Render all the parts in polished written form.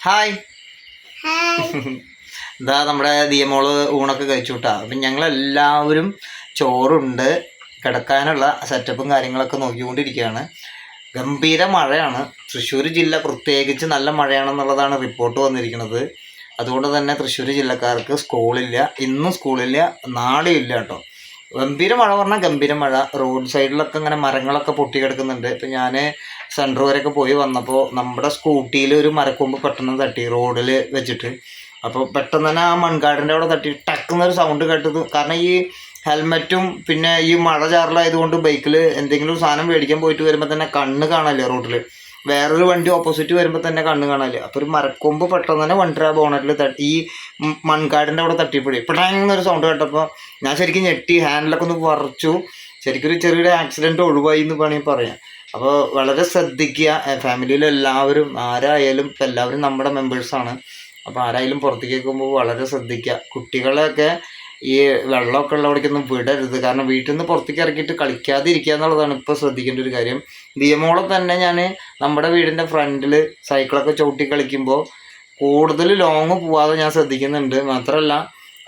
Hi. ഇതാ നമ്മുടെ ദിയമോള് ഊണൊക്കെ കഴിച്ചു കൂട്ടാ. അപ്പം ഞങ്ങളെല്ലാവരും ചോറുണ്ട് കിടക്കാനുള്ള സെറ്റപ്പും കാര്യങ്ങളൊക്കെ നോക്കിക്കൊണ്ടിരിക്കുകയാണ്. ഗംഭീര മഴയാണ്. തൃശ്ശൂർ ജില്ല പ്രത്യേകിച്ച് നല്ല മഴയാണെന്നുള്ളതാണ് റിപ്പോർട്ട് വന്നിരിക്കുന്നത്. അതുകൊണ്ട് തന്നെ തൃശ്ശൂർ ജില്ലക്കാർക്ക് സ്കൂളില്ല, ഇന്നും സ്കൂളില്ല, നാളെയും ഇല്ല കേട്ടോ. ഗംഭീര മഴ പറഞ്ഞാൽ ഗംഭീര മഴ. റോഡ് സൈഡിലൊക്കെ ഇങ്ങനെ മരങ്ങളൊക്കെ പൊട്ടിക്കിടക്കുന്നുണ്ട്. ഇപ്പം ഞാൻ സെൻറ്റർ വരെയൊക്കെ പോയി വന്നപ്പോൾ നമ്മുടെ സ്കൂട്ടിയിൽ ഒരു മരക്കൊമ്പ് പെട്ടെന്ന് തട്ടി റോഡിൽ വെച്ചിട്ട്. അപ്പോൾ പെട്ടെന്ന് തന്നെ ആ മൺകാടിൻ്റെ അവിടെ തട്ടി ടക്കുന്നൊരു സൗണ്ട് കേട്ടത്. കാരണം ഈ ഹെൽമെറ്റും പിന്നെ ഈ മഴ ചാറലായതുകൊണ്ട് ബൈക്കിൽ എന്തെങ്കിലും ഒരു സാധനം മേടിക്കാൻ പോയിട്ട് വരുമ്പോൾ തന്നെ കണ്ണ് കാണാല്ലേ റോഡിൽ. വേറൊരു വണ്ടി ഓപ്പോസിറ്റ് വരുമ്പോൾ തന്നെ കണ്ണ് കാണാല്ലേ. അപ്പോൾ ഒരു മരക്കൊമ്പ് പെട്ടെന്ന് തന്നെ വണ്ടിയുടെ ബോണറ്റിൽ തട്ടി ഈ മൺകാടിൻ്റെ അവിടെ തട്ടിപ്പോയി. പെട്ടെന്നൊരു സൗണ്ട് കേട്ടപ്പോൾ ഞാൻ ശരിക്കും ഞെട്ടി, ഹാൻഡിലൊക്കെ ഒന്ന് പറിച്ചു. ശരിക്കും ഒരു ചെറിയൊരു ആക്സിഡൻറ്റ് ഒഴിവായി എന്ന് വേണമെങ്കിൽ പറയാം. അപ്പോൾ വളരെ ശ്രദ്ധിക്കുക. ഫാമിലിയിൽ എല്ലാവരും ആരായാലും ഇപ്പം എല്ലാവരും നമ്മുടെ മെമ്പേഴ്സാണ്. അപ്പോൾ ആരായാലും പുറത്തേക്ക് പോകുമ്പോൾ വളരെ ശ്രദ്ധിക്കുക. കുട്ടികളെയൊക്കെ ഈ വെള്ളമൊക്കെ ഉള്ളവിടേക്കൊന്നും വിടരുത്. കാരണം വീട്ടിൽ നിന്ന് പുറത്തേക്ക് ഇറക്കിയിട്ട് കളിക്കാതിരിക്കുക എന്നുള്ളതാണ് ഇപ്പോൾ ശ്രദ്ധിക്കേണ്ട ഒരു കാര്യം. ദിയമോളെ തന്നെ ഞാൻ നമ്മുടെ വീടിൻ്റെ ഫ്രണ്ടിൽ സൈക്കിളൊക്കെ ചവിട്ടി കളിക്കുമ്പോൾ കൂടുതൽ ലോങ് പോവാതെ ഞാൻ ശ്രദ്ധിക്കുന്നുണ്ട്. മാത്രമല്ല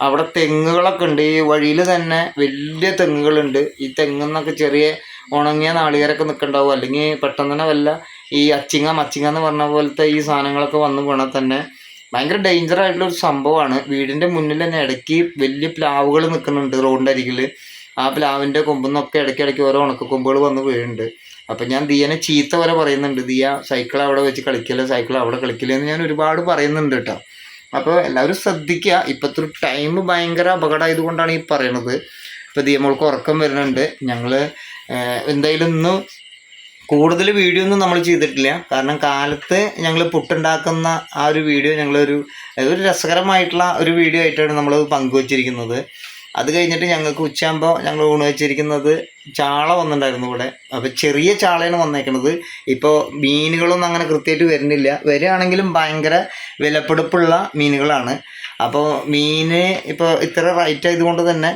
അവിടെ തെങ്ങുകളൊക്കെ ഉണ്ട്. ഈ വഴിയിൽ തന്നെ വലിയ തെങ്ങുകളുണ്ട്. ഈ തെങ്ങെന്നൊക്കെ ചെറിയ ഉണങ്ങിയ നാളികേരൊക്കെ നിൽക്കുന്നുണ്ടാവും. അല്ലെങ്കിൽ പെട്ടെന്ന് തന്നെ വല്ല ഈ മച്ചിങ്ങ എന്ന് പറഞ്ഞ പോലത്തെ ഈ സാധനങ്ങളൊക്കെ വന്ന് വീണാൽ തന്നെ ഭയങ്കര ഡേഞ്ചറായിട്ടുള്ളൊരു സംഭവമാണ്. വീടിൻ്റെ മുന്നിൽ തന്നെ ഇടയ്ക്ക് വലിയ പ്ലാവുകൾ നിൽക്കുന്നുണ്ട് റോഡിൻ്റെ അരികിൽ. ആ പ്ലാവിൻ്റെ കൊമ്പുന്നൊക്കെ ഇടയ്ക്കിടയ്ക്ക് ഓരോ ഉണക്കക്കൊമ്പുകൾ വന്ന് വീഴുന്നുണ്ട്. അപ്പം ഞാൻ ദിയനെ ചീത്ത വരെ പറയുന്നുണ്ട്, ദിയ സൈക്കിൾ അവിടെ വെച്ച് കളിക്കില്ല, സൈക്കിൾ അവിടെ കളിക്കില്ല എന്ന് ഞാൻ ഒരുപാട് പറയുന്നുണ്ട് കേട്ടോ. അപ്പോൾ എല്ലാവരും ശ്രദ്ധിക്കുക. ഇപ്പോഴത്തെ ഒരു ടൈം ഭയങ്കര അപകടമായതുകൊണ്ടാണ് ഈ പറയണത്. ഇപ്പോൾ ദിയമോൾക്ക് ഉറക്കം വരുന്നുണ്ട്. ഞങ്ങൾ എന്തായാലും ഇന്ന് കൂടുതൽ വീഡിയോ ഒന്നും നമ്മൾ ചെയ്തിട്ടില്ല. കാരണം കാലത്ത് ഞങ്ങൾ പുട്ടുണ്ടാക്കുന്ന ആ ഒരു വീഡിയോ ഒരു രസകരമായിട്ടുള്ള ഒരു വീഡിയോ ആയിട്ടാണ് നമ്മൾ പങ്കുവച്ചിരിക്കുന്നത്. അത് കഴിഞ്ഞിട്ട് ഞങ്ങൾക്ക് ഉച്ചയാകുമ്പോൾ ഞങ്ങൾ ഊണ് വെച്ചിരിക്കുന്നത് ചാള വന്നിട്ടുണ്ടായിരുന്നു ഇവിടെ. അപ്പോൾ ചെറിയ ചാളയാണ് വന്നേക്കുന്നത്. ഇപ്പോൾ മീനുകളൊന്നും അങ്ങനെ കൃത്യമായിട്ട് വരുന്നില്ല. വരികയാണെങ്കിലും ഭയങ്കര വിലപിടിപ്പുള്ള മീനുകളാണ്. അപ്പോൾ മീന് ഇപ്പോൾ ഇത്ര റേറ്റ് ആയതുകൊണ്ട് തന്നെ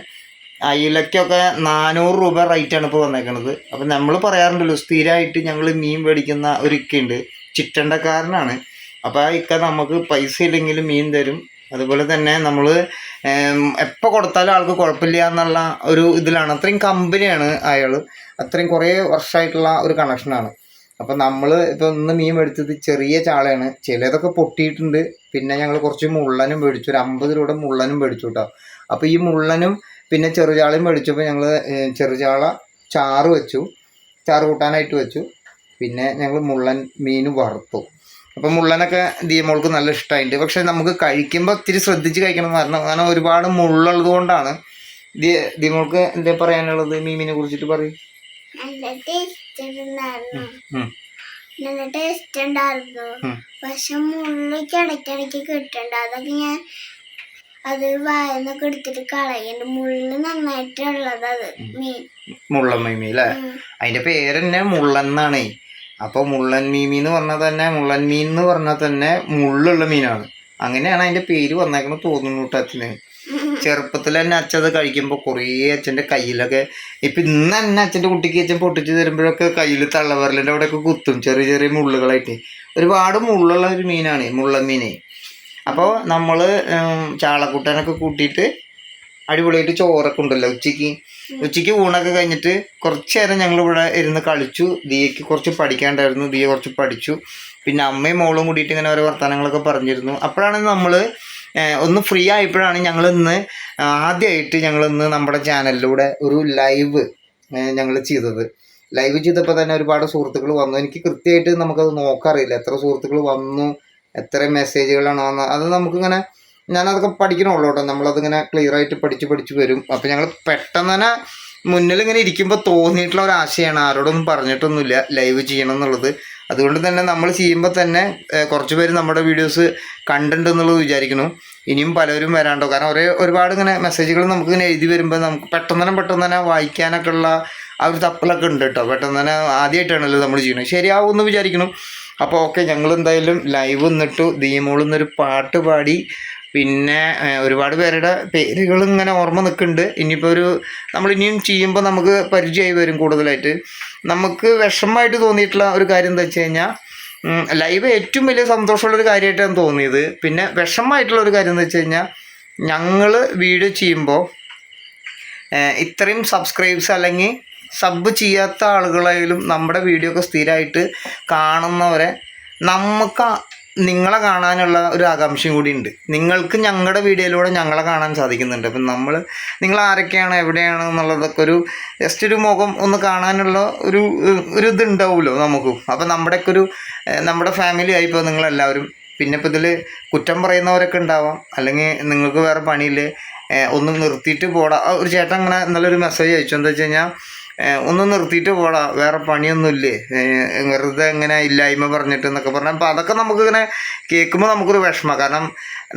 അയിലക്കൊക്കെ 400 രൂപ റേറ്റാണ് ഇപ്പോൾ വന്നേക്കുന്നത്. അപ്പം നമ്മൾ പറയാറുണ്ടല്ലോ, സ്ഥിരമായിട്ട് ഞങ്ങൾ മീൻ മേടിക്കുന്ന ഒരു ഇക്കയുണ്ട്, ചിറ്റണ്ടക്കാരനാണ്. അപ്പോൾ ആ ഇക്ക നമുക്ക് പൈസ ഇല്ലെങ്കിലും മീൻ തരും. അതുപോലെ തന്നെ നമ്മൾ എപ്പോൾ കൊടുത്താലും ആൾക്ക് കുഴപ്പമില്ല എന്നുള്ള ഒരു ഇതിലാണ്. അത്രയും കമ്പനിയാണ് അയാൾ. അത്രയും കുറേ വർഷമായിട്ടുള്ള ഒരു കണക്ഷനാണ്. അപ്പോൾ നമ്മൾ ഇപ്പോൾ ഇന്ന് മീൻ മേടിച്ചത് ചെറിയ ചാളയാണ്. ചിലതൊക്കെ പൊട്ടിയിട്ടുണ്ട്. പിന്നെ ഞങ്ങൾ കുറച്ച് മുള്ളനും മേടിച്ചു, ഒരു 50 രൂപയുടെ മുള്ളനും മേടിച്ചു കേട്ടോ. അപ്പോൾ ഈ മുള്ളനും പിന്നെ ചെറുചാളയും മേടിച്ചപ്പോൾ ഞങ്ങൾ ചെറുചാള ചാറ് കൂട്ടാനായിട്ട് വെച്ചു. പിന്നെ ഞങ്ങൾ മുള്ളൻ മീൻ വറുത്തു. അപ്പോൾ മുള്ളനൊക്കെ ദിയമോൾക്ക് നല്ല ഇഷ്ടമായിട്ടുണ്ട്. പക്ഷേ നമുക്ക് കഴിക്കുമ്പോൾ ഇത്തിരി ശ്രദ്ധിച്ച് കഴിക്കണം എന്ന് കാരണം ഒരുപാട് മുള്ളുള്ളത് കൊണ്ടാണ്. ദിയമോൾക്ക് എന്താ പറയാനുള്ളത് മീനിനെ കുറിച്ചിട്ട് പറയും? നല്ല ടേസ്റ്റ് ഉണ്ടായിരുന്നു. പക്ഷെ മുള്ളിക്ക് ഇടയ്ക്കിടയ്ക്ക് കിട്ടണ്ട. അതൊക്കെ ഞാൻ അത് വായന്നൊക്കെ എടുത്തിട്ട് കളയുന്നുണ്ട്. മുള്ള് നന്നായിട്ടുള്ളത് അത് മീൻ മുള്ളൻ മീമി അല്ലേ? അതിൻ്റെ പേര് തന്നെ മുള്ളൻ എന്നാണേ. അപ്പോൾ മുള്ളൻ മീമി എന്ന് പറഞ്ഞാൽ തന്നെ, മുള്ളൻ മീൻ എന്ന് പറഞ്ഞാൽ തന്നെ മുള്ളുള്ള മീനാണ്. അങ്ങനെയാണ് അതിൻ്റെ പേര് വന്നേക്കണം തോന്നുന്നു കേട്ടോ അച്ഛന്. ചെറുപ്പത്തിൽ തന്നെ അച്ഛൻ അത് കഴിക്കുമ്പോൾ കുറേ അച്ഛൻ്റെ കയ്യിലൊക്കെ, ഇപ്പം ഇന്ന് തന്നെ അച്ഛൻ്റെ കുട്ടിക്ക് അച്ഛൻ പൊട്ടിച്ച് തരുമ്പോഴൊക്കെ കയ്യിൽ തള്ളവിരലിൻ്റെ അവിടെയൊക്കെ കുത്തും ചെറിയ ചെറിയ മുള്ളുകളായിട്ട്. ഒരുപാട് മുള്ളുള്ള ഒരു മീനാണ് മുള്ളൻ മീനെ. അപ്പോൾ നമ്മൾ ചാളക്കൂട്ടാനൊക്കെ കൂട്ടിയിട്ട് അടിപൊളിയായിട്ട് ചോറൊക്കെ ഉണ്ടല്ലോ ഉച്ചയ്ക്ക് ഊണൊക്കെ കഴിഞ്ഞിട്ട് കുറച്ച് നേരം ഞങ്ങളിവിടെ ഇരുന്ന് കളിച്ചു. ദിയയ്ക്ക് കുറച്ച് പഠിക്കാണ്ടായിരുന്നു, ദിയ കുറച്ച് പഠിച്ചു. പിന്നെ അമ്മയും മോളും കൂടിയിട്ട് ഇങ്ങനെ ഓരോ വർത്തമാനങ്ങളൊക്കെ പറഞ്ഞിരുന്നു. അപ്പോഴാണ് നമ്മൾ ഒന്ന് ഫ്രീ ആയപ്പോഴാണ് ഞങ്ങളിന്ന് ആദ്യമായിട്ട് നമ്മുടെ ചാനലിലൂടെ ഒരു ലൈവ് ഞങ്ങൾ ചെയ്തത്. ലൈവ് ചെയ്തപ്പോൾ തന്നെ ഒരുപാട് സുഹൃത്തുക്കൾ വന്നു. എനിക്ക് കൃത്യമായിട്ട് നമുക്കത് നോക്കാറില്ല എത്ര സുഹൃത്തുക്കൾ വന്നു, എത്ര മെസ്സേജുകളാണ് വന്നത്. അത് നമുക്കിങ്ങനെ ഞാനതൊക്കെ പഠിക്കണമല്ലോ കേട്ടോ. നമ്മളതിങ്ങനെ ക്ലിയറായിട്ട് പഠിച്ച് വരും. അപ്പോൾ ഞങ്ങൾ പെട്ടെന്ന് തന്നെ മുന്നിലിങ്ങനെ ഇരിക്കുമ്പോൾ തോന്നിയിട്ടുള്ള ഒരു ആശയമാണ്. ആരോടൊന്നും പറഞ്ഞിട്ടൊന്നുമില്ല ലൈവ് ചെയ്യണം എന്നുള്ളത്. അതുകൊണ്ട് തന്നെ നമ്മൾ ചെയ്യുമ്പോൾ തന്നെ കുറച്ച് പേര് നമ്മുടെ വീഡിയോസ് കണ്ടിട്ടുണ്ടെന്നുള്ളത് വിചാരിക്കുന്നു. ഇനിയും പലരും വരാണ്ടോ. കാരണം ഒരുപാട് ഇങ്ങനെ മെസ്സേജുകൾ നമുക്കിങ്ങനെ എഴുതി വരുമ്പോൾ നമുക്ക് പെട്ടെന്ന് തന്നെ വായിക്കാനൊക്കെ ഉള്ള ആ ഒരു തപ്പലൊക്കെ ഉണ്ട് കേട്ടോ. പെട്ടെന്ന് തന്നെ ആദ്യമായിട്ടാണല്ലോ നമ്മൾ ചെയ്യണത്. ശരിയാവുമെന്ന് വിചാരിക്കണം. അപ്പോൾ ഓക്കെ, ഞങ്ങൾ എന്തായാലും ലൈവ് വന്നിട്ടു. ദിയമോളിന്നൊരു പാട്ട് പാടി. പിന്നെ ഒരുപാട് പേരുടെ പേരുകൾ ഇങ്ങനെ ഓർമ്മ നിൽക്കുന്നുണ്ട്. ഇനിയിപ്പോൾ നമ്മളിനിയും ചെയ്യുമ്പോൾ നമുക്ക് പരിചയമായി വരും കൂടുതലായിട്ട്. നമുക്ക് വിഷമമായിട്ട് തോന്നിയിട്ടുള്ള ഒരു കാര്യം എന്താ വെച്ച് കഴിഞ്ഞാൽ, ലൈവ് ഏറ്റവും വലിയ സന്തോഷമുള്ളൊരു കാര്യമായിട്ടാണ് തോന്നിയത്. പിന്നെ വിഷമമായിട്ടുള്ളൊരു കാര്യം എന്ന് വെച്ച് കഴിഞ്ഞാൽ ഞങ്ങൾ വീഡിയോ ചെയ്യുമ്പോൾ ഇത്രയും സബ്സ്ക്രൈബ്സ് അല്ലെങ്കിൽ സബ് ചെയ്യാത്ത ആളുകളായാലും നമ്മുടെ വീഡിയോ ഒക്കെ സ്ഥിരമായിട്ട് കാണുന്നവരെ നമുക്ക് നിങ്ങളെ കാണാനുള്ള ഒരു ആകാംക്ഷയും കൂടി ഉണ്ട്. നിങ്ങൾക്ക് ഞങ്ങളുടെ വീഡിയോയിലൂടെ ഞങ്ങളെ കാണാൻ സാധിക്കുന്നുണ്ട്. അപ്പം നിങ്ങൾ ആരൊക്കെയാണ് എവിടെയാണ് എന്നുള്ളതൊക്കെ ഒരു ജസ്റ്റ് ഒരു മുഖം ഒന്ന് കാണാനുള്ള ഒരു ഇതുണ്ടാവുമല്ലോ നമുക്കും. അപ്പം നമ്മുടെ ഫാമിലി ആയിപ്പോൾ നിങ്ങളെല്ലാവരും. പിന്നെ ഇപ്പോൾ ഇതിൽ കുറ്റം പറയുന്നവരൊക്കെ ഉണ്ടാവാം, അല്ലെങ്കിൽ നിങ്ങൾക്ക് വേറെ പണിയില്ലേ, ഒന്ന് നിർത്തിയിട്ട് പോടാ. ഒരു ചേട്ടൻ അങ്ങനെ നല്ലൊരു മെസ്സേജ് അയച്ചു. എന്താ വെച്ച് കഴിഞ്ഞാൽ ഒന്ന് നിർത്തിയിട്ട് പോടാ, വേറെ പണിയൊന്നുമില്ലേ, വെറുതെ ഇങ്ങനെ ഇല്ലായ്മ പറഞ്ഞിട്ട് എന്നൊക്കെ പറഞ്ഞാൽ. അപ്പോൾ അതൊക്കെ നമുക്കിങ്ങനെ കേൾക്കുമ്പോൾ നമുക്കൊരു വിഷമം. കാരണം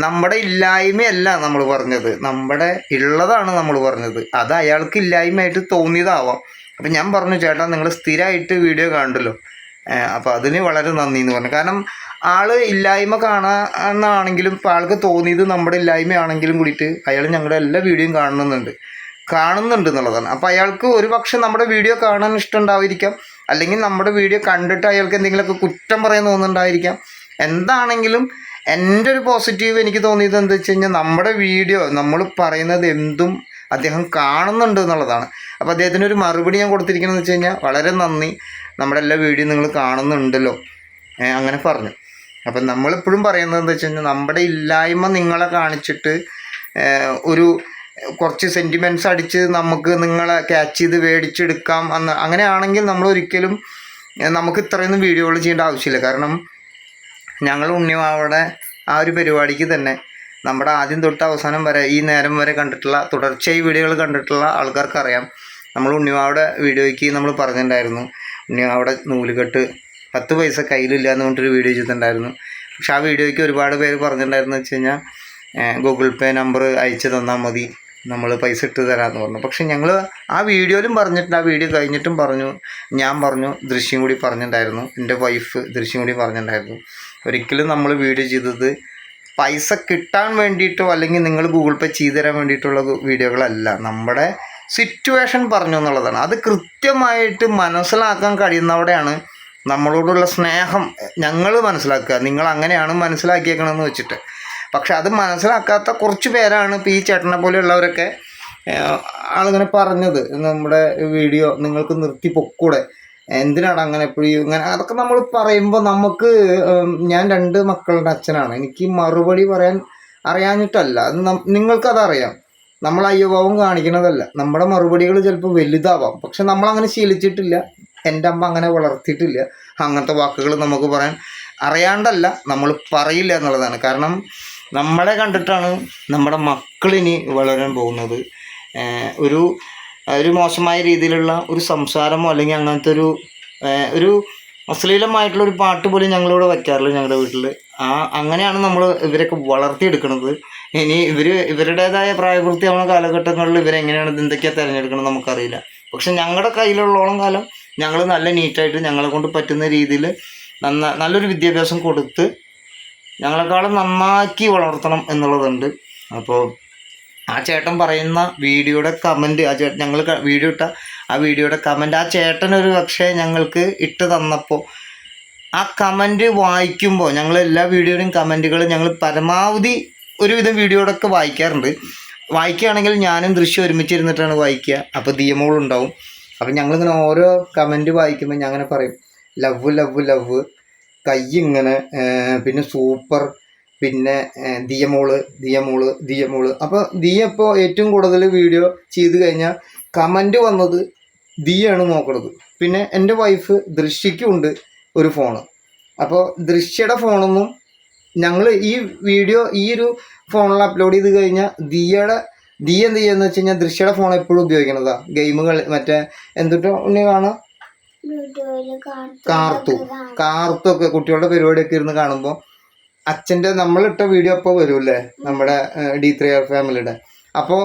നമ്മുടെ ഇല്ലായ്മയല്ല നമ്മൾ പറഞ്ഞത്, നമ്മുടെ ഉള്ളതാണ് നമ്മൾ പറഞ്ഞത്. അത് അയാൾക്ക് ഇല്ലായ്മയായിട്ട് തോന്നിയതാവാം. അപ്പം ഞാൻ പറഞ്ഞു, ചേട്ടാ നിങ്ങൾ സ്ഥിരമായിട്ട് വീഡിയോ കാണണ്ടല്ലോ, അപ്പോൾ അതിന് വളരെ നന്ദി എന്ന് പറഞ്ഞു. കാരണം ആൾ ഇല്ലായ്മ കാണാനാണെങ്കിലും ഇപ്പോൾ ആൾക്ക് തോന്നിയത് നമ്മുടെ ഇല്ലായ്മയാണെങ്കിലും കൂടിയിട്ട് അയാൾ ഞങ്ങളുടെ എല്ലാ വീഡിയോയും കാണുന്നുണ്ട് എന്നുള്ളതാണ്. അപ്പോൾ അയാൾക്ക് ഒരു പക്ഷെ നമ്മുടെ വീഡിയോ കാണാൻ ഇഷ്ടമുണ്ടായിരിക്കാം, അല്ലെങ്കിൽ നമ്മുടെ വീഡിയോ കണ്ടിട്ട് അയാൾക്ക് എന്തെങ്കിലുമൊക്കെ കുറ്റം പറയാൻ തോന്നുന്നുണ്ടായിരിക്കാം. എന്താണെങ്കിലും എൻ്റെ ഒരു പോസിറ്റീവ് എനിക്ക് തോന്നിയത് എന്താ വെച്ച് കഴിഞ്ഞാൽ നമ്മുടെ വീഡിയോ നമ്മൾ പറയുന്നത് എന്തും അദ്ദേഹം കാണുന്നുണ്ട് എന്നുള്ളതാണ്. അപ്പോൾ അദ്ദേഹത്തിനൊരു മറുപടി ഞാൻ കൊടുത്തിരിക്കണമെന്ന് വെച്ച് കഴിഞ്ഞാൽ, വളരെ നന്ദി, നമ്മുടെ എല്ലാ വീഡിയോ നിങ്ങൾ കാണുന്നുണ്ടല്ലോ, അങ്ങനെ പറഞ്ഞു. അപ്പം നമ്മളെപ്പോഴും പറയുന്നത് എന്താ വെച്ച് കഴിഞ്ഞാൽ, നമ്മുടെ ഇല്ലായ്മ നിങ്ങളെ കാണിച്ചിട്ട് കുറച്ച് സെൻറ്റിമെൻറ്റ്സ് അടിച്ച് നമുക്ക് നിങ്ങളെ ക്യാച്ച് ചെയ്ത് മേടിച്ചെടുക്കാം അങ്ങനെയാണെങ്കിൽ നമ്മളൊരിക്കലും നമുക്ക് ഇത്രയൊന്നും വീഡിയോകൾ ചെയ്യേണ്ട ആവശ്യമില്ല. കാരണം ഞങ്ങൾ ഉണ്ണിമാവയുടെ ആ ഒരു പരിപാടിക്ക് തന്നെ നമ്മുടെ ആദ്യം തൊട്ട് അവസാനം വരെ ഈ നേരം വരെ കണ്ടിട്ടുള്ള തുടർച്ചയായി വീഡിയോകൾ കണ്ടിട്ടുള്ള ആൾക്കാർക്കറിയാം. നമ്മൾ ഉണ്ണിമാവയുടെ വീഡിയോയ്ക്ക് നമ്മൾ പറഞ്ഞിട്ടുണ്ടായിരുന്നു, ഉണ്ണിമാവയുടെ നൂലുകെട്ട് 10 പൈസ കയ്യിലില്ല എന്ന് പറഞ്ഞിട്ടൊരു വീഡിയോ ചെയ്തിട്ടുണ്ടായിരുന്നു. പക്ഷെ ആ വീഡിയോയ്ക്ക് ഒരുപാട് പേര് പറഞ്ഞിട്ടുണ്ടായിരുന്നു വെച്ച് കഴിഞ്ഞാൽ ഗൂഗിൾ പേ നമ്പർ അയച്ചു തന്നാൽ മതി, നമ്മൾ പൈസ ഇട്ട് തരാമെന്ന് പറഞ്ഞു. പക്ഷെ ഞങ്ങൾ ആ വീഡിയോയിലും പറഞ്ഞിട്ടുണ്ട്, ആ വീഡിയോ കഴിഞ്ഞിട്ടും പറഞ്ഞു, ഞാൻ പറഞ്ഞു, ദൃശ്യം കൂടി പറഞ്ഞിട്ടുണ്ടായിരുന്നു, എൻ്റെ വൈഫ് ദൃശ്യം കൂടി പറഞ്ഞിട്ടുണ്ടായിരുന്നു, ഒരിക്കലും നമ്മൾ വീഡിയോ ചെയ്തത് പൈസ കിട്ടാൻ വേണ്ടിയിട്ടോ അല്ലെങ്കിൽ നിങ്ങൾ ഗൂഗിൾ പേ ചെയ്തു തരാൻ വേണ്ടിയിട്ടുള്ള വീഡിയോകളല്ല, നമ്മുടെ സിറ്റുവേഷൻ പറഞ്ഞു എന്നുള്ളതാണ്. അത് കൃത്യമായിട്ട് മനസ്സിലാക്കാൻ കഴിയുന്നവിടെയാണ് നമ്മളോടുള്ള സ്നേഹം ഞങ്ങൾ മനസ്സിലാക്കുക. നിങ്ങൾ അങ്ങനെയാണ് മനസ്സിലാക്കിയേക്കണമെന്ന് വെച്ചിട്ട്. പക്ഷെ അത് മനസ്സിലാക്കാത്ത കുറച്ച് പേരാണ് ഇപ്പോൾ ഈ ചേട്ടനെ പോലെയുള്ളവരൊക്കെ ആളിങ്ങനെ പറഞ്ഞത്, നമ്മുടെ വീഡിയോ നിങ്ങൾക്ക് നിർത്തി പൊക്കൂടെ, എന്തിനാണ് അങ്ങനെ എപ്പോഴും ഇങ്ങനെ, അതൊക്കെ നമ്മൾ പറയുമ്പോൾ നമുക്ക്, ഞാൻ 2 മക്കളുടെ അച്ഛനാണ്, എനിക്ക് മറുപടി പറയാൻ അറിയാഞ്ഞിട്ടല്ല, അത് നിങ്ങൾക്കതറിയാം. നമ്മൾ അയ്യോഭാവം കാണിക്കുന്നതല്ല, നമ്മുടെ മറുപടികൾ ചിലപ്പോൾ വലുതാവാം, പക്ഷെ നമ്മളങ്ങനെ ശീലിച്ചിട്ടില്ല, എൻ്റെ അമ്മ അങ്ങനെ വളർത്തിയിട്ടില്ല. അങ്ങനത്തെ വാക്കുകൾ നമുക്ക് പറയാൻ അറിയാണ്ടല്ല, നമ്മൾ പറയില്ല എന്നുള്ളതാണ്. കാരണം നമ്മളെ കണ്ടിട്ടാണ് നമ്മുടെ മക്കളിനി വളരാൻ പോകുന്നത്. ഒരു മോശമായ രീതിയിലുള്ള ഒരു സംസാരമോ അല്ലെങ്കിൽ അങ്ങനത്തെ ഒരു അശ്ലീലമായിട്ടുള്ളൊരു പാട്ട് പോലും ഞങ്ങളിവിടെ വയ്ക്കാറില്ല ഞങ്ങളുടെ വീട്ടിൽ. അങ്ങനെയാണ് നമ്മൾ ഇവരൊക്കെ വളർത്തിയെടുക്കുന്നത്. ഇനി ഇവരുടേതായ പ്രായപൂർത്തിയാവുന്ന കാലഘട്ടങ്ങളിൽ ഇവരെങ്ങനെയാണ് എന്തൊക്കെയാണ് തിരഞ്ഞെടുക്കുന്നത് നമുക്കറിയില്ല. പക്ഷെ ഞങ്ങളുടെ കയ്യിലുള്ളോളം കാലം ഞങ്ങൾ നല്ല നീറ്റായിട്ട് ഞങ്ങളെ കൊണ്ട് പറ്റുന്ന രീതിയിൽ നല്ലൊരു വിദ്യാഭ്യാസം കൊടുത്ത് ഞങ്ങളെക്കാളും നന്നാക്കി വളർത്തണം എന്നുള്ളതുണ്ട്. അപ്പോൾ ആ ചേട്ടൻ പറയുന്ന വീഡിയോയുടെ കമൻറ്റ്, ആ ചേട്ടൻ ഞങ്ങൾ വീഡിയോ ഇട്ട ആ വീഡിയോയുടെ കമൻറ്റ് ആ ചേട്ടനൊരു പക്ഷേ ഞങ്ങൾക്ക് ഇട്ട് തന്നപ്പോൾ ആ കമൻറ്റ് വായിക്കുമ്പോൾ, ഞങ്ങൾ എല്ലാ വീഡിയോയുടെയും കമൻറ്റുകൾ ഞങ്ങൾ പരമാവധി ഒരുവിധം വീഡിയോയുടെയൊക്കെ വായിക്കാറുണ്ട്. വായിക്കുകയാണെങ്കിൽ ഞാനും ദൃശ്യം ഒരുമിച്ചിരുന്നിട്ടാണ് വായിക്കുക. അപ്പോൾ ദിയമോളുണ്ടാവും. അപ്പം ഞങ്ങളിങ്ങനെ ഓരോ കമൻറ്റ് വായിക്കുമ്പോൾ ഞാൻ അങ്ങനെ പറയും, ലവ് ലവ് ലവ്, കൈ ഇങ്ങനെ, പിന്നെ സൂപ്പർ, പിന്നെ ദിയമോള് ദിയമോള് ദിയമോള്. അപ്പോൾ ദിയ ഇപ്പോൾ ഏറ്റവും കൂടുതൽ വീഡിയോ ചെയ്ത് കഴിഞ്ഞാൽ കമൻറ്റ് വന്നത് ദിയാണ് നോക്കണത്. പിന്നെ എൻ്റെ വൈഫ് ദൃശ്യക്കുണ്ട് ഒരു ഫോണ്. അപ്പോൾ ദൃശ്യയുടെ ഫോണൊന്നും ഞങ്ങൾ ഈ വീഡിയോ ഈ ഒരു ഫോണിൽ അപ്ലോഡ് ചെയ്ത് കഴിഞ്ഞാൽ ദിയ എന്ത് ചെയ്യുകയെന്ന് വെച്ച് കഴിഞ്ഞാൽ ദൃശ്യയുടെ ഫോൺ എപ്പോഴും ഉപയോഗിക്കണതാണ്. ഗെയിമുകൾ മറ്റേ എന്തിട്ടോ ഉണ്ണി കാണാം, കാർത്തൊക്കെ കുട്ടികളുടെ പരിപാടിയൊക്കെ ഇരുന്ന് കാണുമ്പോൾ അച്ഛൻ്റെ നമ്മളിട്ട വീഡിയോ അപ്പോൾ വരുമല്ലേ നമ്മുടെ D3R ഫാമിലിയുടെ. അപ്പോൾ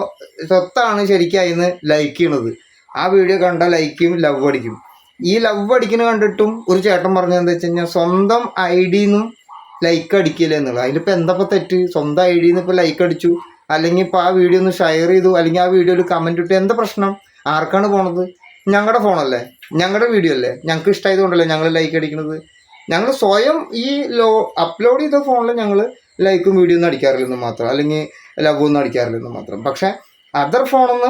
സ്വത്താണ് ശരിക്കും അതിന് ലൈക്ക് ചെയ്യണത്. ആ വീഡിയോ കണ്ട ലൈക്കും ലവ് അടിക്കും. ഈ ലവ് അടിക്കുന്നത് കണ്ടിട്ടും ഒരു ചേട്ടൻ പറഞ്ഞത് എന്താ വെച്ച് കഴിഞ്ഞാൽ, സ്വന്തം ഐഡിന്നും ലൈക്ക് അടിക്കില്ല എന്നുള്ളത്. അതിലിപ്പോൾ എന്താ തെറ്റ്? സ്വന്തം ഐഡിന്ന് ഇപ്പോൾ ലൈക്ക് അടിച്ചു, അല്ലെങ്കിൽ ഇപ്പോൾ ആ വീഡിയോ ഒന്ന് ഷെയർ ചെയ്തു, അല്ലെങ്കിൽ ആ വീഡിയോയിൽ കമൻറ്റ് ഇട്ടു, എന്താ പ്രശ്നം? ആർക്കാണ് പോണത്? ഞങ്ങളുടെ ഫോണല്ലേ, ഞങ്ങളുടെ വീഡിയോ അല്ലേ, ഞങ്ങൾക്ക് ഇഷ്ടമായതുകൊണ്ടല്ലേ ഞങ്ങൾ ലൈക്ക് അടിക്കുന്നത്. ഞങ്ങൾ സ്വയം ഈ അപ്ലോഡ് ചെയ്ത ഫോണിൽ ഞങ്ങൾ ലൈക്കും വീഡിയോ ഒന്നും അടിക്കാറില്ലെന്ന് മാത്രം, അല്ലെങ്കിൽ ലവ് ഒന്നും അടിക്കാറില്ലെന്ന് മാത്രം. പക്ഷേ അതർ ഫോണൊന്ന്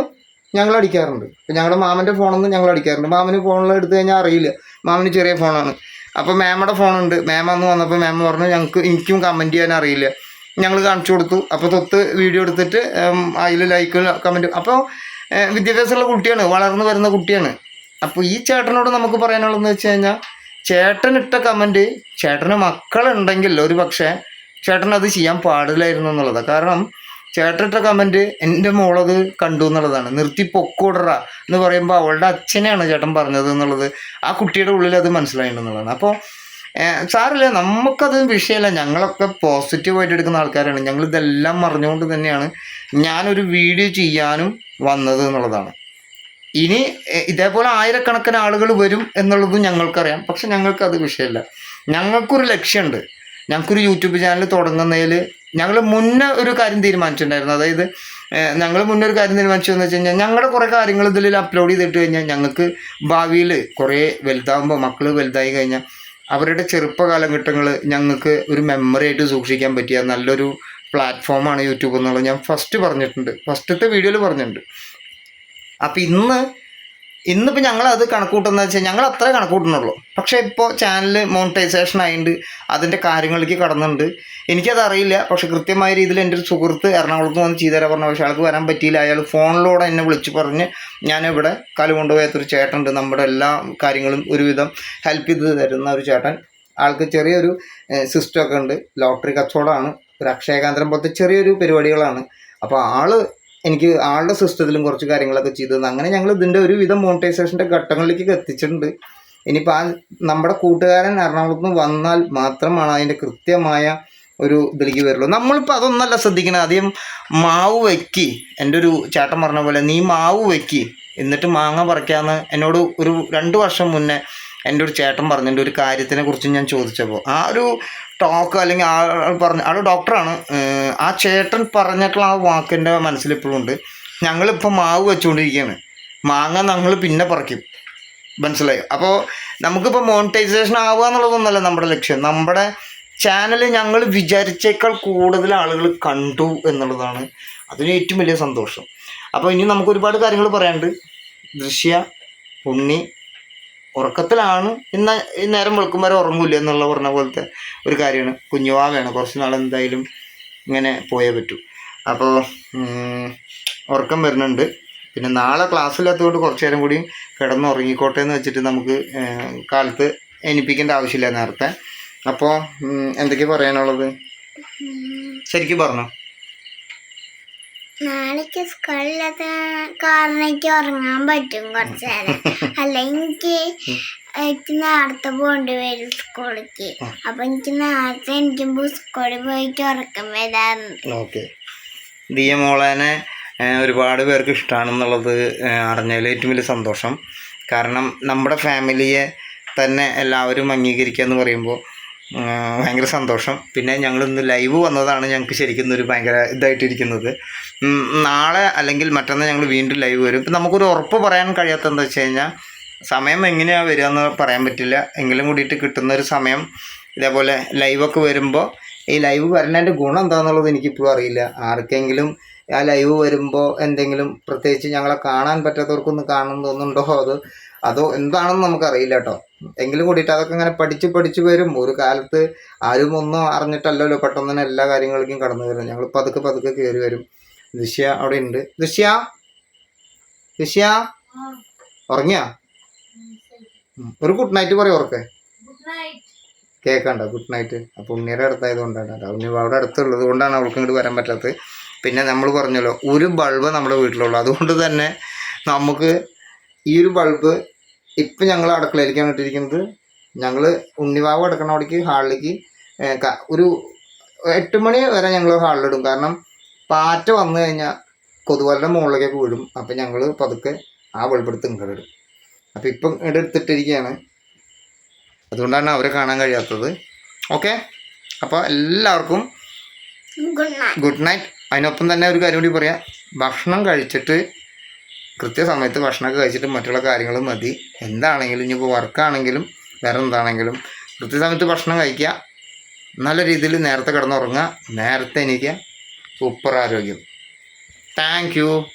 ഞങ്ങൾ അടിക്കാറുണ്ട്. ഇപ്പം ഞങ്ങളുടെ മാമൻ്റെ ഫോണൊന്നും ഞങ്ങൾ അടിക്കാറുണ്ട്. മാമന് ഫോണിൽ എടുത്തു കഴിഞ്ഞാൽ അറിയില്ല, മാമന് ചെറിയ ഫോണാണ്. അപ്പോൾ മാമയുടെ ഫോണുണ്ട്. മാമ അന്ന് വന്നപ്പോൾ മാമ പറഞ്ഞു എനിക്കും കമൻറ്റ് ചെയ്യാൻ അറിയില്ല. ഞങ്ങൾ കാണിച്ചു കൊടുത്തു. അപ്പോൾ തൊട്ട് വീഡിയോ എടുത്തിട്ട് അതിൽ ലൈക്ക് കമൻറ്റ്. അപ്പോൾ വിദ്യാഭ്യാസമുള്ള കുട്ടിയാണ്, വളർന്നു വരുന്ന കുട്ടിയാണ്. അപ്പോൾ ഈ ചേട്ടനോട് നമുക്ക് പറയാനുള്ളതെന്ന് വെച്ച് കഴിഞ്ഞാൽ, ചേട്ടനിട്ട കമൻറ്റ് ചേട്ടന് മക്കളുണ്ടെങ്കിൽ ഒരു പക്ഷേ ചേട്ടൻ അത് ചെയ്യാൻ പാടില്ലായിരുന്നു എന്നുള്ളതാണ്. കാരണം ചേട്ടനിട്ട കമൻറ്റ് എൻ്റെ മോളത് കണ്ടു എന്നുള്ളതാണ്. നിർത്തി പൊക്കോടറ എന്ന് പറയുമ്പോൾ അവളുടെ അച്ഛനെയാണ് ചേട്ടൻ പറഞ്ഞത് എന്നുള്ളത് ആ കുട്ടിയുടെ ഉള്ളിൽ അത് മനസ്സിലായിട്ടുണ്ടെന്നുള്ളതാണ്. അപ്പോൾ സാറില്ല, നമുക്കത് വിഷയമല്ല. ഞങ്ങളൊക്കെ പോസിറ്റീവായിട്ട് എടുക്കുന്ന ആൾക്കാരാണ്. ഞങ്ങളിതെല്ലാം അറിഞ്ഞുകൊണ്ട് തന്നെയാണ് ഞാനൊരു വീഡിയോ ചെയ്യാനും വന്നത് എന്നുള്ളതാണ്. ഇനി ഇതേപോലെ ആയിരക്കണക്കിന് ആളുകൾ വരും എന്നുള്ളതും ഞങ്ങൾക്കറിയാം. പക്ഷെ ഞങ്ങൾക്കത് വിഷയമല്ല. ഞങ്ങൾക്കൊരു ലക്ഷ്യമുണ്ട്. ഞങ്ങൾക്കൊരു യൂട്യൂബ് ചാനൽ തുടങ്ങുന്നതിൽ ഞങ്ങൾ മുന്നേ ഒരു കാര്യം തീരുമാനിച്ചിട്ടുണ്ടായിരുന്നു. അതായത് ഞങ്ങൾ മുന്നേ ഒരു കാര്യം തീരുമാനിച്ചതെന്ന് വെച്ച് കഴിഞ്ഞാൽ, ഞങ്ങളുടെ കുറേ കാര്യങ്ങൾ ഇതിൽ അപ്ലോഡ് ചെയ്തിട്ട് കഴിഞ്ഞാൽ ഞങ്ങൾക്ക് ഭാവിയിൽ കുറേ വലുതാകുമ്പോൾ, മക്കൾ വലുതായി കഴിഞ്ഞാൽ അവരുടെ ചെറുപ്പ കാലഘട്ടങ്ങൾ ഞങ്ങൾക്ക് ഒരു മെമ്മറി ആയിട്ട് സൂക്ഷിക്കാൻ പറ്റിയ നല്ലൊരു പ്ലാറ്റ്ഫോമാണ് യൂട്യൂബ് എന്നുള്ളത് ഞാൻ ഫസ്റ്റ് പറഞ്ഞിട്ടുണ്ട്, ഫസ്റ്റത്തെ വീഡിയോയിൽ പറഞ്ഞിട്ടുണ്ട്. അപ്പം ഇന്നിപ്പോൾ ഞങ്ങളത് കണക്കൂട്ടുന്നത് വെച്ചാൽ ഞങ്ങൾ അത്രേ കണക്കൂട്ടുന്നുള്ളൂ. പക്ഷേ ഇപ്പോൾ ചാനൽ മോണിറ്റൈസേഷൻ ആയതുകൊണ്ട് അതിൻ്റെ കാര്യങ്ങളിലേക്ക് കടന്നുണ്ട്. എനിക്കതറിയില്ല. പക്ഷെ കൃത്യമായ രീതിയിൽ എൻ്റെ ഒരു സുഹൃത്ത് എറണാകുളത്ത് വന്ന് ചെയ്തു തരാൻ പറഞ്ഞു. പക്ഷേ ആൾക്ക് വരാൻ പറ്റിയില്ല. അയാൾ ഫോണിലൂടെ എന്നെ വിളിച്ച് പറഞ്ഞ് ഞാനിവിടെ കൊണ്ടുപോയാത്തൊരു ചേട്ടനുണ്ട്, നമ്മുടെ എല്ലാ കാര്യങ്ങളും ഒരുവിധം ഹെൽപ്പ് ചെയ്ത് തരുന്ന ഒരു ചേട്ടൻ. ആൾക്ക് ചെറിയൊരു സിസ്റ്റമൊക്കെ ഉണ്ട്, ലോട്ടറി കച്ചവടമാണ്, ഒരു അക്ഷയകേന്ദ്രം പോലത്തെ ചെറിയൊരു പരിപാടികളാണ്. അപ്പോൾ എനിക്ക് ആളുടെ സിസ്റ്റത്തിലും കുറച്ച് കാര്യങ്ങളൊക്കെ ചെയ്തു തന്നു. അങ്ങനെ ഞങ്ങൾ ഇതിൻ്റെ ഒരുവിധം മോണിറ്റൈസേഷൻ്റെ ഘട്ടങ്ങളിലേക്ക് എത്തിച്ചിട്ടുണ്ട്. ഇനിയിപ്പോൾ നമ്മുടെ കൂട്ടുകാരൻ എറണാകുളത്ത് നിന്ന് വന്നാൽ മാത്രമാണ് അതിൻ്റെ കൃത്യമായ ഒരു ഇതിലേക്ക് വരുള്ളൂ. നമ്മളിപ്പോൾ അതൊന്നല്ല ശ്രദ്ധിക്കണം. ആദ്യം മാവ് വെക്കി, എൻ്റെ ഒരു ചേട്ടൻ പറഞ്ഞ പോലെ നീ മാവ് വെക്കി എന്നിട്ട് മാങ്ങ പറിക്കാമെന്ന് എന്നോട് ഒരു 2 വർഷം മുന്നേ എൻ്റെ ഒരു ചേട്ടൻ പറഞ്ഞതിൻ്റെ ഒരു കാര്യത്തിനെ കുറിച്ച് ഞാൻ ചോദിച്ചപ്പോൾ ആ ഒരു ടോക്ക്, അല്ലെങ്കിൽ ആൾ ഡോക്ടറാണ്, ആ ചേട്ടൻ പറഞ്ഞിട്ടുള്ള ആ വാക്കിൻ്റെ മനസ്സിലിപ്പോഴും ഉണ്ട്. ഞങ്ങളിപ്പോൾ മാവ് വെച്ചുകൊണ്ടിരിക്കുകയാണ്, മാങ്ങ ഞങ്ങൾ പിന്നെ പറിക്കും. മനസ്സിലായി? അപ്പോൾ നമുക്കിപ്പോൾ മോണിറ്റൈസേഷൻ ആവുക എന്നുള്ളതൊന്നല്ല നമ്മുടെ ലക്ഷ്യം. നമ്മുടെ ചാനൽ ഞങ്ങൾ വിചാരിച്ചേക്കാൾ കൂടുതൽ ആളുകൾ കണ്ടു എന്നുള്ളതാണ് അതിന് ഏറ്റവും വലിയ സന്തോഷം. അപ്പോൾ ഇനി നമുക്ക് ഒരുപാട് കാര്യങ്ങൾ പറയാനുണ്ട്. ദൃശ്യ, ഉണ്ണി ഉറക്കത്തിലാണ്. ഈ നേരം വെളുക്കും വരെ ഉറങ്ങില്ല എന്നുള്ള പറഞ്ഞ പോലത്തെ ഒരു കാര്യമാണ്. കുഞ്ഞുവാവയാണ്, കുറച്ച് നാൾ എന്തായാലും ഇങ്ങനെ പോയേ പറ്റൂ. അപ്പോൾ ഉറക്കം വരുന്നുണ്ട്. പിന്നെ നാളെ ക്ലാസ്സില്ലാത്തതുകൊണ്ട് കുറച്ച് നേരം കൂടി കിടന്നുറങ്ങിക്കോട്ടെ എന്ന് വെച്ചിട്ട് നമുക്ക് കാലത്ത് എണിപ്പിക്കേണ്ട ആവശ്യമില്ല നേരത്തെ. അപ്പോൾ എന്തൊക്കെയാണ് പറയാനുള്ളത്? ശരിക്കും പറഞ്ഞോ. നാളേക്ക് സ്കൂളില്ലാത്ത കാരണം എനിക്ക് ഉറങ്ങാൻ പറ്റും കുറച്ച് നേരം. അല്ലെങ്കിൽ എനിക്ക് നേരത്തെ പോകേണ്ടി വരും സ്കൂളിലേക്ക്. അപ്പൊ എനിക്ക് നേരത്തെ എനിക്കുമ്പോൾ സ്കൂളിൽ പോയിട്ട് ഉറക്കം വരാറുണ്ട്. ഓക്കെ. ദിയ മോളേനെ ഒരുപാട് പേർക്ക് ഇഷ്ടമാണെന്നുള്ളത് അറിഞ്ഞതിൽ ഏറ്റവും വലിയ സന്തോഷം. കാരണം നമ്മുടെ ഫാമിലിയെ തന്നെ എല്ലാവരും അംഗീകരിക്കുക എന്ന് പറയുമ്പോൾ ഭയങ്കര സന്തോഷം. പിന്നെ ഞങ്ങളിന്ന് ലൈവ് വന്നതാണ് ഞങ്ങൾക്ക് ശരിക്കും ഒരു ഭയങ്കര ഇതായിട്ടിരിക്കുന്നത്. നാളെ അല്ലെങ്കിൽ മറ്റന്നാൾ ഞങ്ങൾ വീണ്ടും ലൈവ് വരും. ഇപ്പം നമുക്കൊരു ഉറപ്പ് പറയാൻ കഴിയാത്തതെന്ന് വെച്ച് കഴിഞ്ഞാൽ സമയം എങ്ങനെയാണ് വരിക എന്ന് പറയാൻ പറ്റില്ല. എങ്കിലും കൂടിയിട്ട് കിട്ടുന്നൊരു സമയം ഇതേപോലെ ലൈവൊക്കെ വരുമ്പോൾ ഈ ലൈവ് വരുന്നതിൻ്റെ ഗുണം എന്താണെന്നുള്ളത് എനിക്കിപ്പോഴും അറിയില്ല. ആർക്കെങ്കിലും ആ ലൈവ് വരുമ്പോൾ എന്തെങ്കിലും പ്രത്യേകിച്ച് ഞങ്ങളെ കാണാൻ പറ്റാത്തവർക്കൊന്ന് കാണണം തോന്നുന്നുണ്ടോ അതോ എന്താണെന്ന് നമുക്കറിയില്ല കേട്ടോ. എങ്കിലും കൂടിയിട്ട് അതൊക്കെ ഇങ്ങനെ പഠിച്ച് വരും. ഒരു കാലത്ത് ആരും ഒന്നും അറിഞ്ഞിട്ടല്ലല്ലോ പെട്ടെന്ന് തന്നെ എല്ലാ കാര്യങ്ങളിലേക്കും കടന്നു വരുന്നത്. ഞങ്ങൾ പതുക്കെ കയറി വരും. ദൃശ്യ അവിടെ ഉണ്ട്. ദൃശ്യ ഉറങ്ങിയാ? ഒരു ഗുഡ് നൈറ്റ് പറയും. ഉറക്കെ കേൾക്കണ്ട. Good night. അപ്പോൾ ഉണ്ണിയുടെ അടുത്തായത് കൊണ്ടാണ്. ഉണ്ണി അവിടെ അടുത്തുള്ളത് കൊണ്ടാണ് അവൾക്ക് ഇങ്ങോട്ട് വരാൻ പറ്റാത്തത്. പിന്നെ നമ്മൾ പറഞ്ഞല്ലോ, ഒരു ബൾബ് നമ്മുടെ വീട്ടിലുള്ളൂ. അതുകൊണ്ട് തന്നെ നമുക്ക് ഈ ഒരു ബൾബ് ഇപ്പം ഞങ്ങൾ അടുക്കളയിലേക്കാണ് ഇട്ടിരിക്കുന്നത്. ഞങ്ങൾ ഉണ്ണിവാവ് കിടക്കണ അവിടേക്ക് ഹാളിലേക്ക് ഒരു 8 മണി വരെ ഞങ്ങൾ ഹാളിലിടും. കാരണം പാറ്റ വന്നു കഴിഞ്ഞാൽ കൊതുവലിൻ്റെ മുകളിലേക്കൊക്കെ വീടും. അപ്പം ഞങ്ങൾ പതുക്കെ ആ ബൾബെടുത്ത് ഇങ്ങോട്ടിടും. അപ്പം ഇപ്പം ഇവിടെ എടുത്തിട്ടിരിക്കുകയാണ്. അതുകൊണ്ടാണ് അവരെ കാണാൻ കഴിയാത്തത്. ഓക്കെ, അപ്പോൾ എല്ലാവർക്കും ഗുഡ് നൈറ്റ്. അതിനൊപ്പം തന്നെ ഒരു കാര്യം കൂടി പറയാം. ഭക്ഷണം കഴിച്ചിട്ട് കൃത്യസമയത്ത് ഭക്ഷണമൊക്കെ കഴിച്ചിട്ട് മറ്റുള്ള കാര്യങ്ങൾ മതി. എന്താണെങ്കിലും ഇനിയിപ്പോൾ വർക്കാണെങ്കിലും വേറെ എന്താണെങ്കിലും കൃത്യസമയത്ത് ഭക്ഷണം കഴിക്കുക, നല്ല രീതിയിൽ നേരത്തെ കിടന്നുറങ്ങുക, നേരത്തെ എണീക്കുക. സൂപ്പർ ആരോഗ്യം. Thank you.